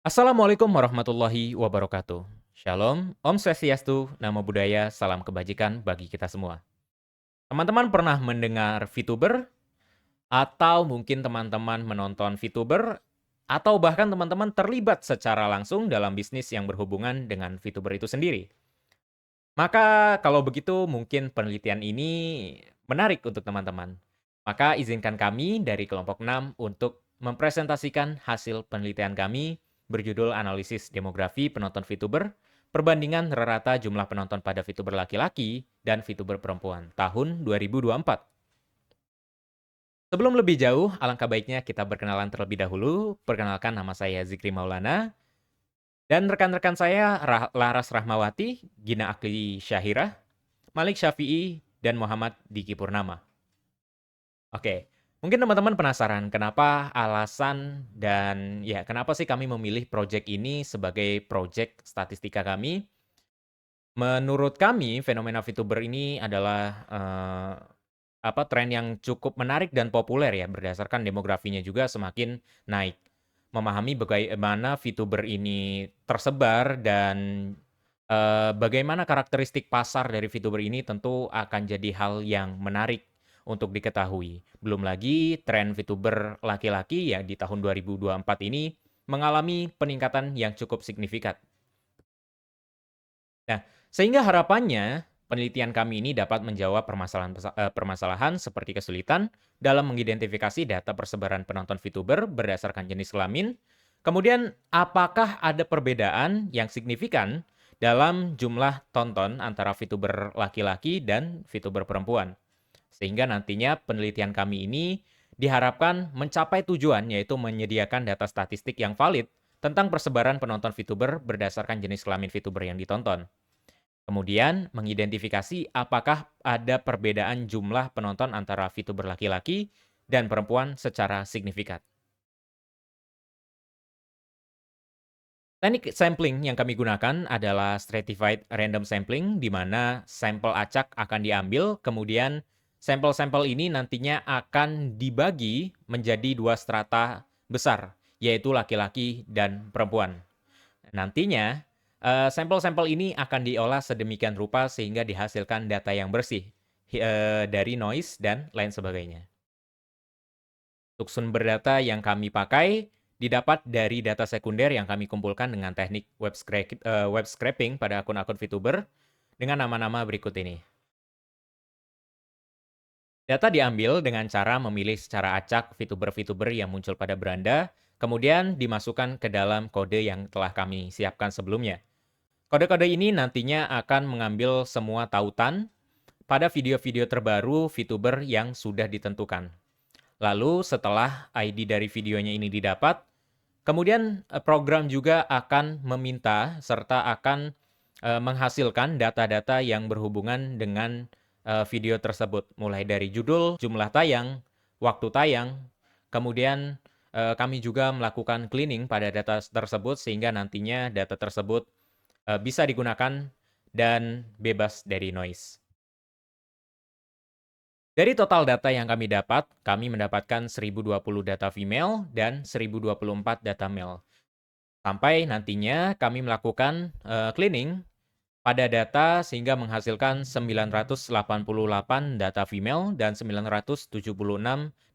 Assalamualaikum warahmatullahi wabarakatuh. Shalom, Om Swastiastu, Namo Buddhaya, salam kebajikan bagi kita semua. Teman-teman pernah mendengar VTuber? Atau mungkin teman-teman menonton VTuber? Atau bahkan teman-teman terlibat secara langsung dalam bisnis yang berhubungan dengan VTuber itu sendiri? Maka kalau begitu mungkin penelitian ini menarik untuk teman-teman. Maka izinkan kami dari kelompok 6 untuk mempresentasikan hasil penelitian kami berjudul Analisis Demografi Penonton VTuber, Perbandingan Rata Jumlah Penonton pada VTuber Laki-laki dan VTuber Perempuan tahun 2024. Sebelum lebih jauh, alangkah baiknya kita berkenalan terlebih dahulu. Perkenalkan, nama saya Zikri Maulana. Dan rekan-rekan saya Laras Rahmawati, Gina Akli Syahirah, Malik Syafi'i, dan Muhammad Diki Purnama. Oke, mungkin teman-teman penasaran kenapa alasan dan ya kenapa sih kami memilih proyek ini sebagai proyek statistika kami. Menurut kami, fenomena VTuber ini adalah tren yang cukup menarik dan populer ya, berdasarkan demografinya juga semakin naik. Memahami bagaimana VTuber ini tersebar dan bagaimana karakteristik pasar dari VTuber ini tentu akan jadi hal yang menarik untuk diketahui. Belum lagi tren VTuber laki-laki ya di tahun 2024 ini mengalami peningkatan yang cukup signifikan. Nah, sehingga harapannya penelitian kami ini dapat menjawab permasalahan seperti kesulitan dalam mengidentifikasi data persebaran penonton VTuber berdasarkan jenis kelamin. Kemudian, apakah ada perbedaan yang signifikan dalam jumlah tonton antara VTuber laki-laki dan VTuber perempuan? Sehingga nantinya penelitian kami ini diharapkan mencapai tujuan, yaitu menyediakan data statistik yang valid tentang persebaran penonton VTuber berdasarkan jenis kelamin VTuber yang ditonton. Kemudian, mengidentifikasi apakah ada perbedaan jumlah penonton antara VTuber laki-laki dan perempuan secara signifikan. Teknik sampling yang kami gunakan adalah stratified random sampling, di mana sampel acak akan diambil, kemudian sampel-sampel ini nantinya akan dibagi menjadi dua strata besar, yaitu laki-laki dan perempuan. Nantinya, sampel-sampel ini akan diolah sedemikian rupa sehingga dihasilkan data yang bersih dari noise dan lain sebagainya. Untuk sumber data yang kami pakai didapat dari data sekunder yang kami kumpulkan dengan teknik web scraping pada akun-akun VTuber dengan nama-nama berikut ini. Data diambil dengan cara memilih secara acak VTuber-VTuber yang muncul pada beranda, kemudian dimasukkan ke dalam kode yang telah kami siapkan sebelumnya. Kode-kode ini nantinya akan mengambil semua tautan pada video-video terbaru VTuber yang sudah ditentukan. Lalu setelah ID dari videonya ini didapat, kemudian program juga akan meminta serta akan menghasilkan data-data yang berhubungan dengan video tersebut. Mulai dari judul, jumlah tayang, waktu tayang, kemudian kami juga melakukan cleaning pada data tersebut sehingga nantinya data tersebut bisa digunakan dan bebas dari noise. Dari total data yang kami dapat, kami mendapatkan 1020 data female dan 1024 data male. Sampai nantinya kami melakukan cleaning pada data sehingga menghasilkan 988 data female dan 976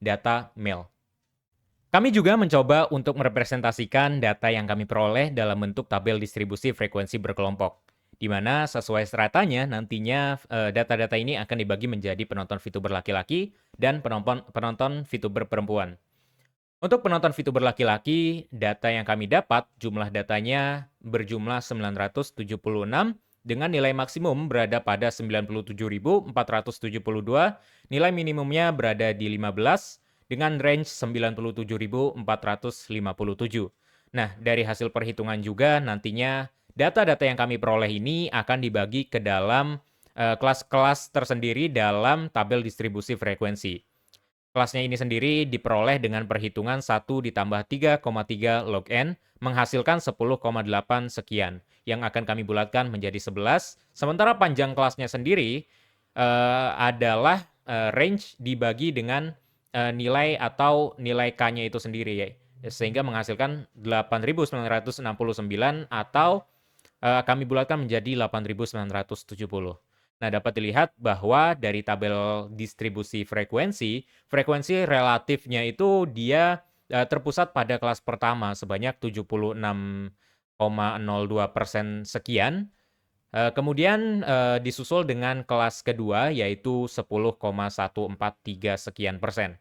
data male. Kami juga mencoba untuk merepresentasikan data yang kami peroleh dalam bentuk tabel distribusi frekuensi berkelompok, di mana sesuai stratanya nantinya data-data ini akan dibagi menjadi penonton VTuber laki-laki dan penonton VTuber perempuan. Untuk penonton VTuber laki-laki, data yang kami dapat jumlah datanya berjumlah 976 dengan nilai maksimum berada pada 97.472, nilai minimumnya berada di 15 dengan range 97.457. Nah, dari hasil perhitungan juga nantinya data-data yang kami peroleh ini akan dibagi ke dalam kelas-kelas tersendiri dalam tabel distribusi frekuensi. Kelasnya ini sendiri diperoleh dengan perhitungan 1 ditambah 3,3 log N menghasilkan 10,8 sekian yang akan kami bulatkan menjadi 11. Sementara panjang kelasnya sendiri adalah range dibagi dengan nilai atau nilai K-nya itu sendiri ya. sehingga menghasilkan 8.969 atau kami bulatkan menjadi 8.970. Nah, dapat dilihat bahwa dari tabel distribusi frekuensi, frekuensi relatifnya itu dia terpusat pada kelas pertama sebanyak 76,02% sekian. Kemudian disusul dengan kelas kedua yaitu 10,143 sekian persen.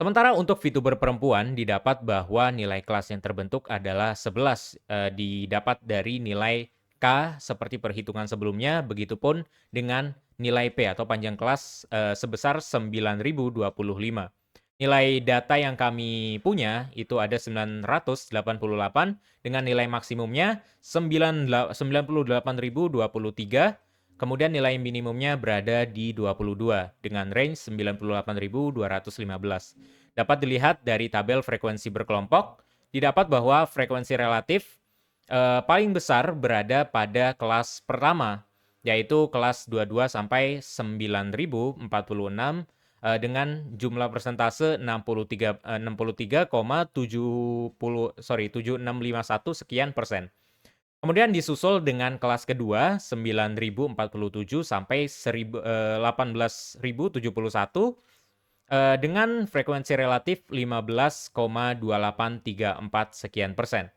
Sementara untuk VTuber perempuan didapat bahwa nilai kelas yang terbentuk adalah 11, didapat dari nilai K seperti perhitungan sebelumnya, begitupun dengan nilai P atau panjang kelas sebesar 9.025. Nilai data yang kami punya itu ada 988 dengan nilai maksimumnya 98.023. Kemudian nilai minimumnya berada di 22 dengan range 98.215. Dapat dilihat dari tabel frekuensi berkelompok, didapat bahwa frekuensi relatif paling besar berada pada kelas pertama, yaitu kelas 22 sampai 9.046 dengan jumlah persentase 765,1 sekian persen. Kemudian disusul dengan kelas kedua 9.047 sampai 18.071 dengan frekuensi relatif 15,2834 sekian persen.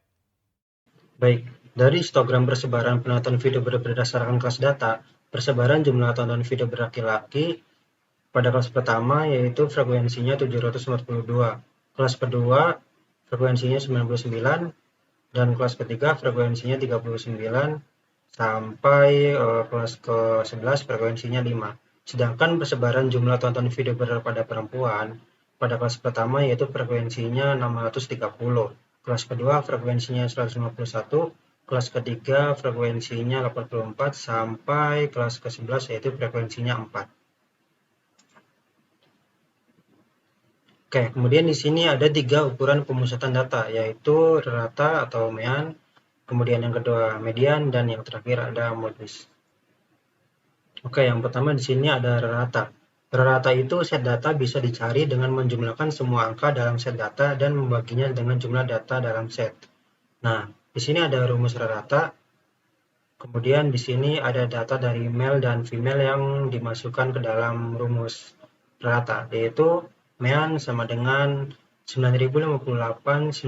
Baik, dari histogram persebaran penonton video berdasarkan kelas data, persebaran jumlah tonton video berlaki-laki pada kelas pertama yaitu frekuensinya 742, kelas kedua frekuensinya 99, dan kelas ketiga frekuensinya 39 sampai kelas ke-11 frekuensinya 5. Sedangkan persebaran jumlah tonton video pada perempuan pada kelas pertama yaitu frekuensinya 630, kelas kedua frekuensinya 151, kelas ketiga frekuensinya 84 sampai kelas ke-11 yaitu frekuensinya 4. Oke, kemudian di sini ada 3 ukuran pemusatan data, yaitu rata atau mean, kemudian yang kedua median, dan yang terakhir ada modus. Oke, yang pertama di sini ada rata. Rata itu set data bisa dicari dengan menjumlahkan semua angka dalam set data dan membaginya dengan jumlah data dalam set. Nah, di sini ada rumus rata. Kemudian di sini ada data dari male dan female yang dimasukkan ke dalam rumus rata, yaitu mean sama dengan 9.058.926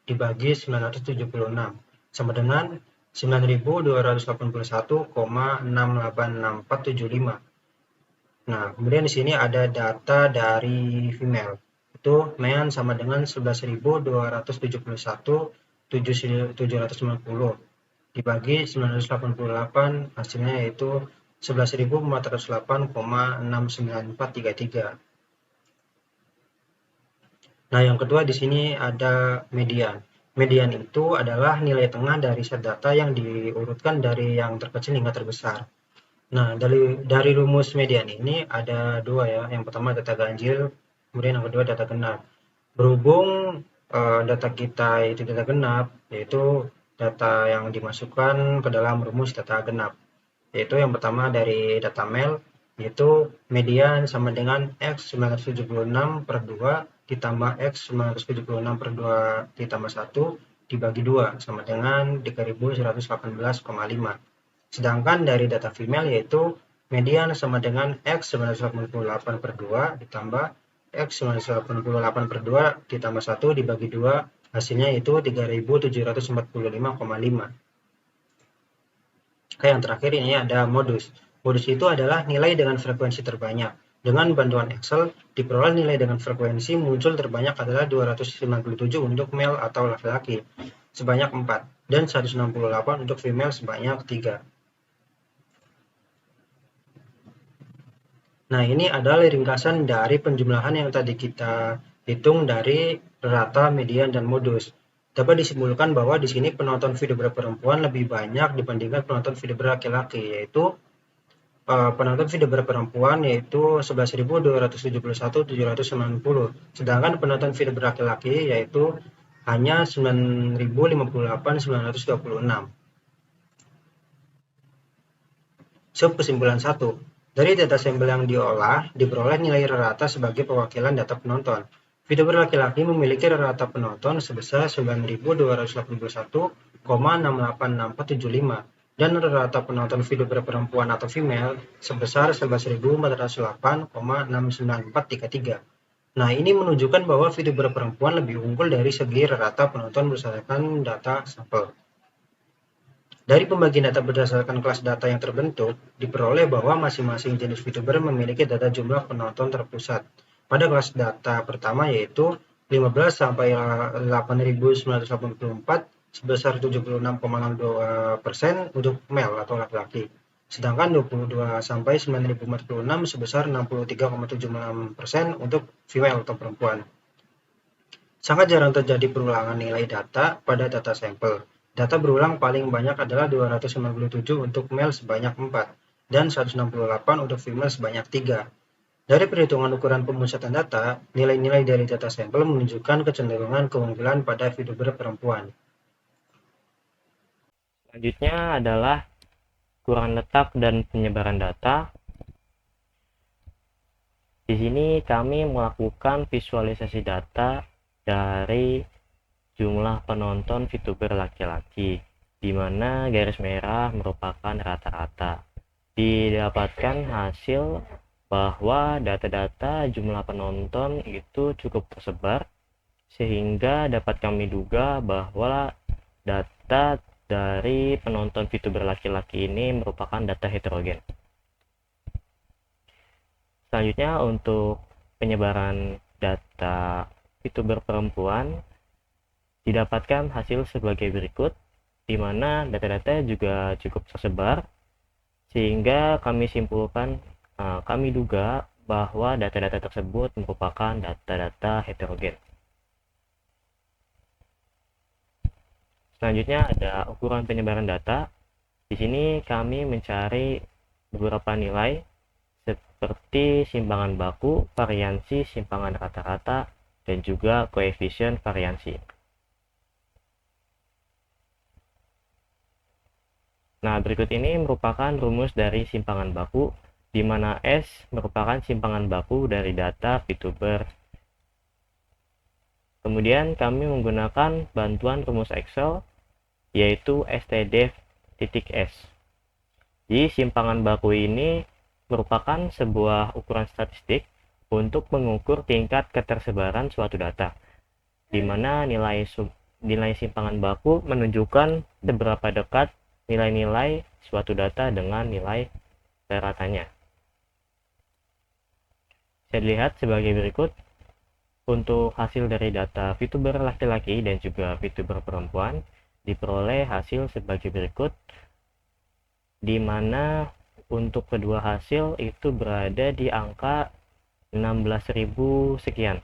dibagi 976 sama dengan 9.281,686475. Nah, kemudian di sini ada data dari female. Itu mean sama dengan 11.271.790 dibagi 988, hasilnya yaitu 11.408,69433. Nah, yang kedua di sini ada median. Median itu adalah nilai tengah dari set data yang diurutkan dari yang terkecil hingga terbesar. Nah, dari rumus median ini ada dua ya. Yang pertama data ganjil, kemudian yang kedua data genap. Berhubung data kita itu data genap, yaitu data yang dimasukkan ke dalam rumus data genap, yaitu yang pertama dari data male, yaitu median sama dengan X 976 per 2 ditambah X 976 per 2 ditambah 1 dibagi 2 sama dengan 3118,5. Sedangkan dari data female yaitu median sama dengan X 988 per 2 ditambah X 988 per 2 ditambah 1 dibagi 2, hasilnya itu 3745,5. Oke, yang terakhir ini ada modus. Modus itu adalah nilai dengan frekuensi terbanyak. Dengan bantuan Excel, diperoleh nilai dengan frekuensi muncul terbanyak adalah 297 untuk male atau laki-laki sebanyak 4 dan 168 untuk female sebanyak 3. Nah, ini adalah ringkasan dari penjumlahan yang tadi kita hitung dari rata, median, dan modus. Dapat disimpulkan bahwa di sini penonton video perempuan lebih banyak dibandingkan penonton video laki-laki, yaitu penonton video perempuan yaitu 11.271.790, sedangkan penonton video laki-laki yaitu hanya 9.058.926. So, kesimpulan 1. Dari data sampel yang diolah, diperoleh nilai rata sebagai perwakilan data penonton. VTuber laki-laki memiliki rata penonton sebesar 9.281,686475 dan rata penonton VTuber perempuan atau female sebesar 11.408,69433. Nah, ini menunjukkan bahwa VTuber perempuan lebih unggul dari segi rata penonton berdasarkan data sampel. Dari pembagian data berdasarkan kelas data yang terbentuk, diperoleh bahwa masing-masing jenis VTuber memiliki data jumlah penonton terpusat pada kelas data pertama, yaitu 15 sampai 8.984 sebesar 76,02% untuk male atau laki-laki. Sedangkan 22 sampai 9.046 sebesar 63,76% untuk female atau perempuan. Sangat jarang terjadi perulangan nilai data pada data sampel. Data berulang paling banyak adalah 297 untuk male sebanyak 4 dan 168 untuk female sebanyak 3. Dari perhitungan ukuran pemusatan data, nilai-nilai dari data sampel menunjukkan kecenderungan keunggulan pada VTuber perempuan. Selanjutnya adalah ukuran letak dan penyebaran data. Di sini kami melakukan visualisasi data dari jumlah penonton VTuber laki-laki, di mana garis merah merupakan rata-rata. Didapatkan hasil bahwa data-data jumlah penonton itu cukup tersebar, sehingga dapat kami duga bahwa data dari penonton VTuber laki-laki ini merupakan data heterogen. Selanjutnya untuk penyebaran data VTuber perempuan didapatkan hasil sebagai berikut, di mana data-data juga cukup tersebar, sehingga kami duga bahwa data-data tersebut merupakan data-data heterogen. Selanjutnya ada ukuran penyebaran data. Di sini kami mencari beberapa nilai seperti simpangan baku, variansi simpangan rata-rata, dan juga koefisien variansi. Nah, berikut ini merupakan rumus dari simpangan baku, di mana S merupakan simpangan baku dari data VTuber. Kemudian kami menggunakan bantuan rumus Excel, yaitu stdef.s. Jadi simpangan baku ini merupakan sebuah ukuran statistik untuk mengukur tingkat ketersebaran suatu data, di mana nilai simpangan baku menunjukkan seberapa dekat nilai-nilai suatu data dengan nilai ratanya. Bisa dilihat sebagai berikut. Untuk hasil dari data VTuber laki-laki dan juga VTuber perempuan diperoleh hasil sebagai berikut, di mana untuk kedua hasil itu berada di angka 16.000 sekian.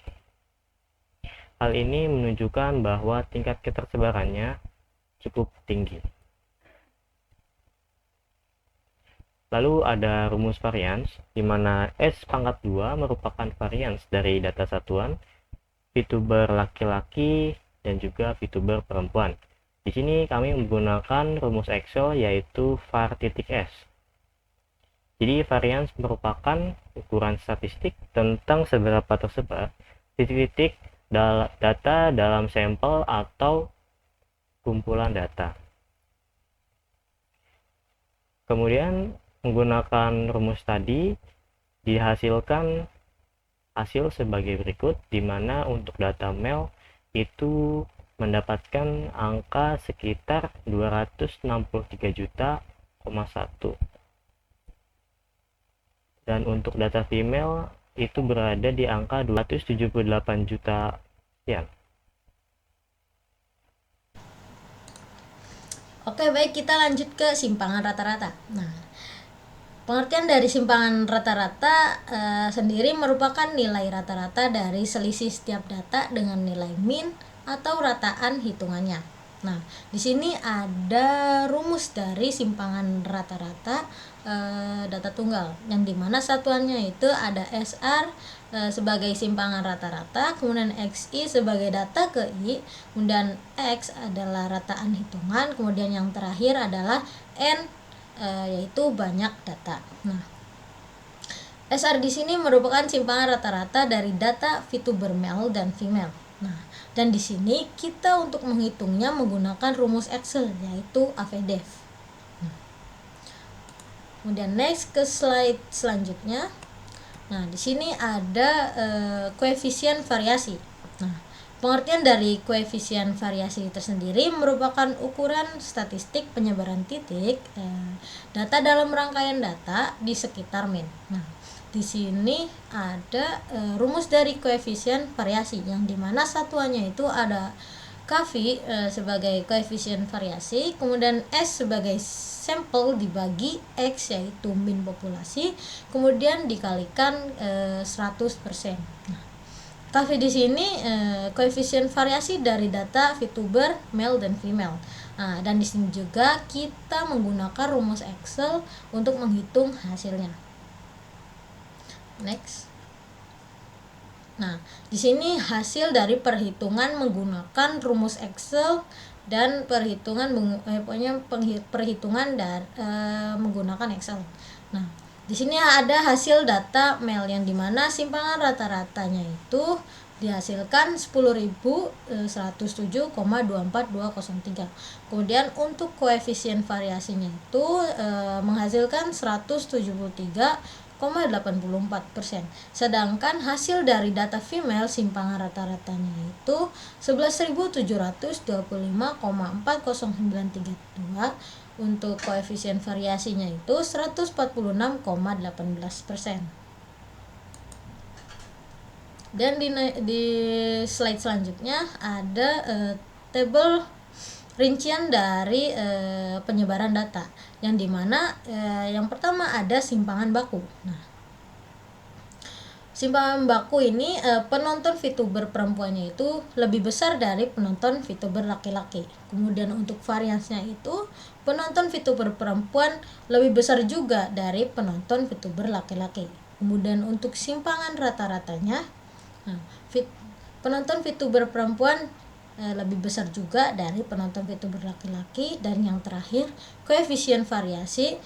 Hal ini menunjukkan bahwa tingkat ketersebarannya cukup tinggi. Lalu ada rumus varians, di mana S pangkat 2 merupakan varians dari data satuan VTuber laki-laki dan juga VTuber perempuan. Di sini kami menggunakan rumus Excel, yaitu var.s. Jadi varians merupakan ukuran statistik tentang seberapa tersebar titik-titik data dalam sampel atau kumpulan data. Kemudian menggunakan rumus tadi dihasilkan hasil sebagai berikut, di mana untuk data male itu mendapatkan angka sekitar 263 juta, 1. Dan untuk data female itu berada di angka 278 juta sekian. Oke, baik, kita lanjut ke simpangan rata-rata. Nah, pengertian dari simpangan rata-rata sendiri merupakan nilai rata-rata dari selisih setiap data dengan nilai min atau rataan hitungannya. Nah, di sini ada rumus dari simpangan rata-rata data tunggal, yang dimana satuannya itu ada SR sebagai simpangan rata-rata, kemudian XI sebagai data ke I, kemudian X adalah rataan hitungan, kemudian yang terakhir adalah N yaitu banyak data. Nah, SR di sini merupakan simpangan rata-rata dari data VTuber male dan female. Nah, dan di sini kita untuk menghitungnya menggunakan rumus Excel yaitu AVDEF. Kemudian next ke slide selanjutnya. Nah, di sini ada koefisien variasi. Nah, pengertian dari koefisien variasi tersendiri merupakan ukuran statistik penyebaran titik data dalam rangkaian data di sekitar min. Nah, di sini ada rumus dari koefisien variasi yang dimana satuannya itu ada KV sebagai koefisien variasi, kemudian S sebagai sampel dibagi X yaitu min populasi, kemudian dikalikan 100%. Nah, KV di sini koefisien variasi dari data VTuber male dan female. Nah, dan di sini juga kita menggunakan rumus Excel untuk menghitung hasilnya. Next. Nah, di sini hasil dari perhitungan menggunakan rumus Excel dan perhitungan menggunakan Excel. Nah, di sini ada hasil data male yang dimana simpangan rata-ratanya itu dihasilkan 10.107,24203. Kemudian untuk koefisien variasinya itu menghasilkan 173,84%. Sedangkan hasil dari data female simpangan rata-ratanya itu 11.725,40932. Untuk koefisien variasinya itu 146,18%. Dan di slide selanjutnya ada tabel rincian dari penyebaran data yang dimana yang pertama ada simpangan baku. Nah, simpangan baku ini penonton VTuber perempuannya itu lebih besar dari penonton VTuber laki-laki. Kemudian untuk variansnya itu penonton VTuber perempuan lebih besar juga dari penonton VTuber laki-laki. Kemudian untuk simpangan rata-ratanya, nah, penonton VTuber perempuan lebih besar juga dari penonton VTuber laki-laki. Dan yang terakhir koefisien variasi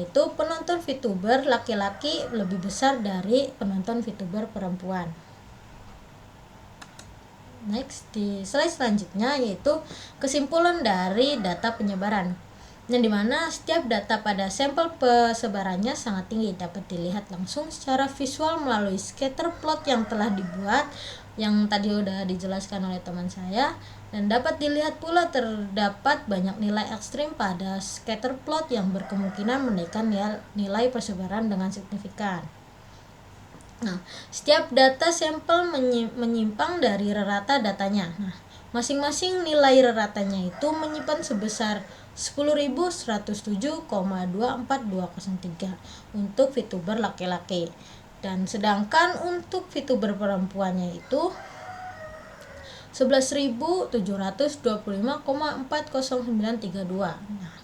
itu penonton VTuber laki-laki lebih besar dari penonton VTuber perempuan. Next, di slide selanjutnya yaitu kesimpulan dari data penyebaran, yang dimana setiap data pada sampel persebarannya sangat tinggi dapat dilihat langsung secara visual melalui scatter plot yang telah dibuat, yang tadi udah dijelaskan oleh teman saya, dan dapat dilihat pula terdapat banyak nilai ekstrim pada scatter plot yang berkemungkinan menaikkan nilai persebaran dengan signifikan. Nah, setiap data sampel menyimpang dari rata datanya. Nah, masing-masing nilai ratanya itu menyimpan sebesar 10.107,24203 untuk VTuber laki-laki. Dan sedangkan untuk VTuber perempuannya itu 11.725,40932. Nah,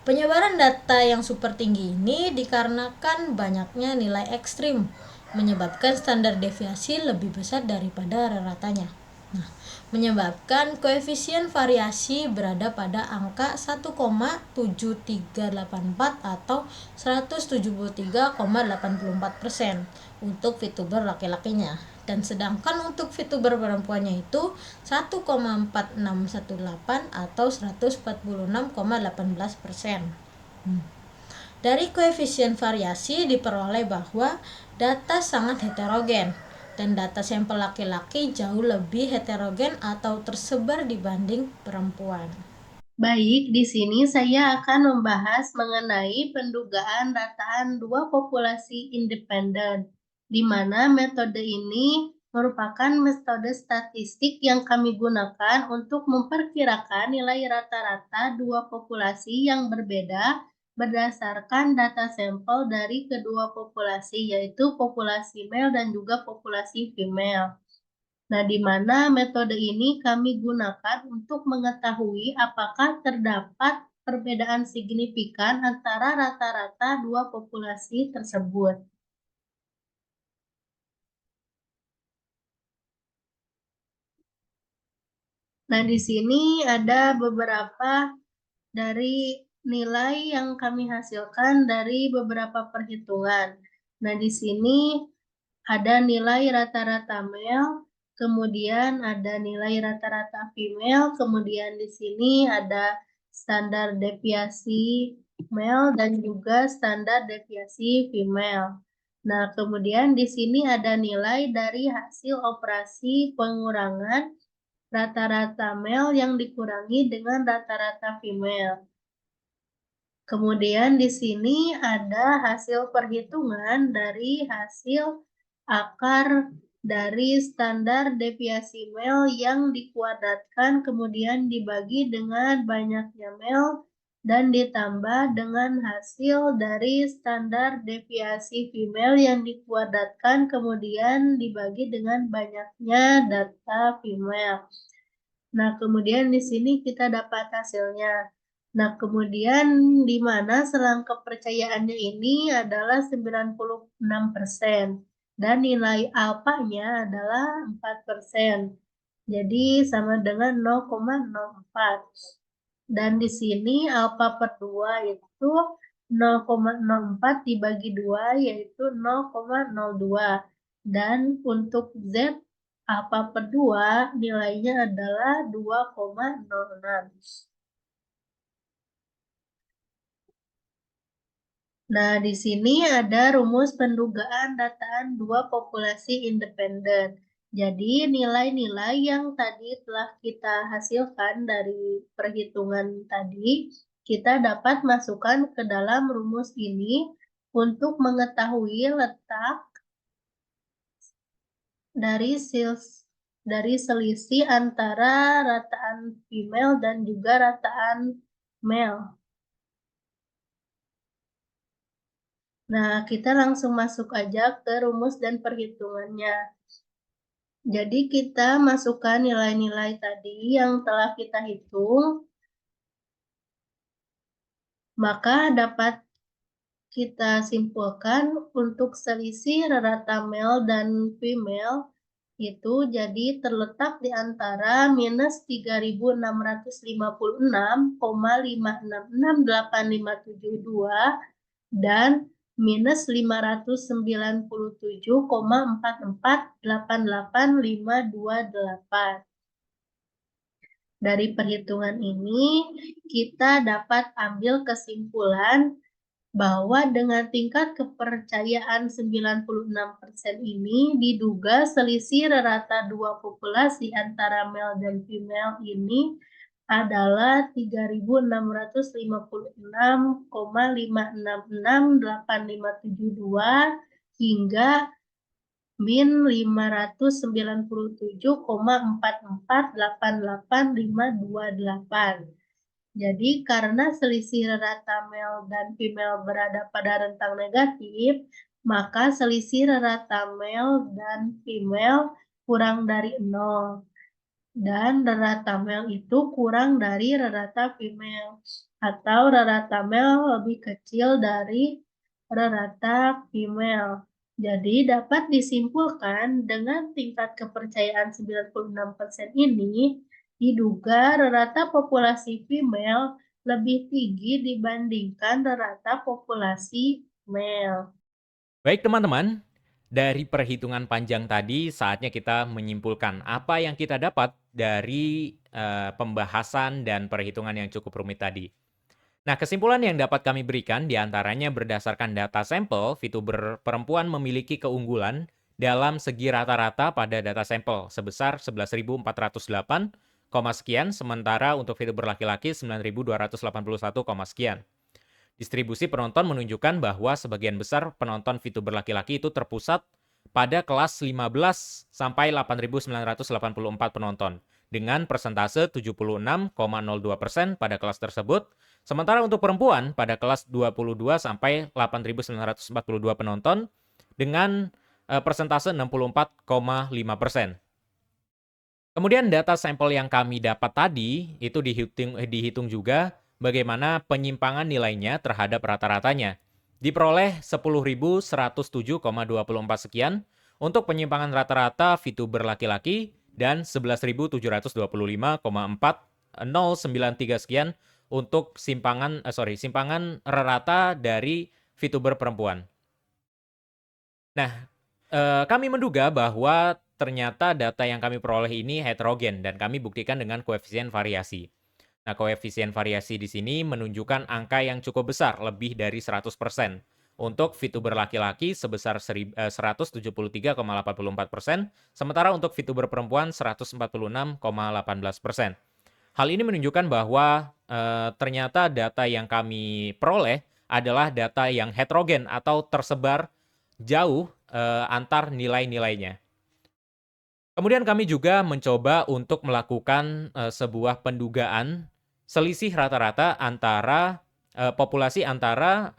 penyebaran data yang super tinggi ini dikarenakan banyaknya nilai ekstrim, menyebabkan standar deviasi lebih besar daripada rata-ratanya. Nah, menyebabkan koefisien variasi berada pada angka 1,7384 atau 173,84% untuk VTuber laki-lakinya. Dan sedangkan untuk VTuber perempuannya itu 1,4618 atau 146,18%. Dari koefisien variasi diperoleh bahwa data sangat heterogen dan data sampel laki-laki jauh lebih heterogen atau tersebar dibanding perempuan. Baik, di sini saya akan membahas mengenai pendugaan rataan dua populasi independen, di mana metode ini merupakan metode statistik yang kami gunakan untuk memperkirakan nilai rata-rata dua populasi yang berbeda berdasarkan data sampel dari kedua populasi, yaitu populasi male dan juga populasi female. Nah, di mana metode ini kami gunakan untuk mengetahui apakah terdapat perbedaan signifikan antara rata-rata dua populasi tersebut. Nah, di sini ada beberapa dari nilai yang kami hasilkan dari beberapa perhitungan. Nah, di sini ada nilai rata-rata male, kemudian ada nilai rata-rata female, kemudian di sini ada standar deviasi male dan juga standar deviasi female. Nah, kemudian di sini ada nilai dari hasil operasi pengurangan rata-rata male yang dikurangi dengan rata-rata female. Kemudian di sini ada hasil perhitungan dari hasil akar dari standar deviasi mel yang dikuadratkan kemudian dibagi dengan banyaknya mel dan ditambah dengan hasil dari standar deviasi female yang dikuadratkan kemudian dibagi dengan banyaknya data female. Nah, kemudian di sini kita dapat hasilnya. Nah, kemudian di mana selang kepercayaannya ini adalah 96% dan nilai alfanya adalah 4%. Jadi sama dengan 0,04. Dan di sini alfa per 2 itu 0,04 dibagi 2 yaitu 0,02. Dan untuk Z alfa per 2 nilainya adalah 2,06. Nah, di sini ada rumus pendugaan dataan dua populasi independen. Jadi, nilai-nilai yang tadi telah kita hasilkan dari perhitungan tadi, kita dapat masukkan ke dalam rumus ini untuk mengetahui letak dari selisih antara rataan female dan juga rataan male. Nah, kita langsung masuk aja ke rumus dan perhitungannya. Jadi kita masukkan nilai-nilai tadi yang telah kita hitung, maka dapat kita simpulkan untuk selisih rata male dan female itu jadi terletak di antara minus 3.656,5668572 dan minus 597,448858. Dari perhitungan ini, kita dapat ambil kesimpulan bahwa dengan tingkat kepercayaan 96% ini diduga selisih rata dua populasi antara male dan female ini adalah 3.656,5668572 hingga min 597,448858. Jadi karena selisih rata male dan female berada pada rentang negatif, maka selisih rata male dan female kurang dari 0. Dan rata male itu kurang dari rata female. Atau rata male lebih kecil dari rata female. Jadi dapat disimpulkan dengan tingkat kepercayaan 96% ini, diduga rata populasi female lebih tinggi dibandingkan rata populasi male. Baik teman-teman, dari perhitungan panjang tadi saatnya kita menyimpulkan apa yang kita dapat dari pembahasan dan perhitungan yang cukup rumit tadi. Nah, kesimpulan yang dapat kami berikan diantaranya berdasarkan data sampel, VTuber perempuan memiliki keunggulan dalam segi rata-rata pada data sampel sebesar 11.408, sekian, sementara untuk VTuber laki-laki 9.281, sekian. Distribusi penonton menunjukkan bahwa sebagian besar penonton VTuber laki-laki itu terpusat pada kelas 15 sampai 8.984 penonton dengan persentase 76,02% pada kelas tersebut. Sementara untuk perempuan pada kelas 22 sampai 8.942 penonton dengan persentase 64,5%. Kemudian data sampel yang kami dapat tadi itu dihitung juga bagaimana penyimpangan nilainya terhadap rata-ratanya. Diperoleh 10.107,24 sekian untuk penyimpangan rata-rata VTuber laki-laki dan 11.725,4093 sekian untuk simpangan rata dari VTuber perempuan. Nah, kami menduga bahwa ternyata data yang kami peroleh ini heterogen dan kami buktikan dengan koefisien variasi. Nah, koefisien variasi di sini menunjukkan angka yang cukup besar, lebih dari 100%. Untuk VTuber laki-laki sebesar 173,84%, sementara untuk VTuber perempuan 146,18%. Hal ini menunjukkan bahwa ternyata data yang kami peroleh adalah data yang heterogen atau tersebar jauh antar nilai-nilainya. Kemudian kami juga mencoba untuk melakukan sebuah pendugaan selisih rata-rata antara populasi antara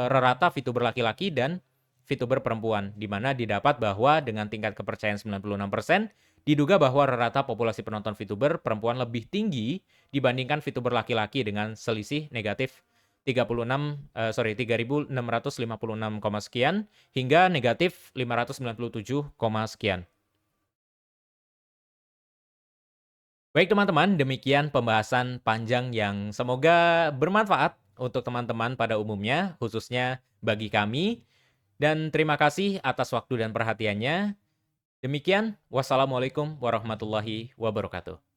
rata VTuber laki-laki dan VTuber perempuan, di mana didapat bahwa dengan tingkat kepercayaan 96%, diduga bahwa rata populasi penonton VTuber perempuan lebih tinggi dibandingkan VTuber laki-laki dengan selisih negatif 3.656, sekian hingga negatif 597, sekian. Baik teman-teman, demikian pembahasan panjang yang semoga bermanfaat untuk teman-teman pada umumnya, khususnya bagi kami. Dan terima kasih atas waktu dan perhatiannya. Demikian, wassalamualaikum warahmatullahi wabarakatuh.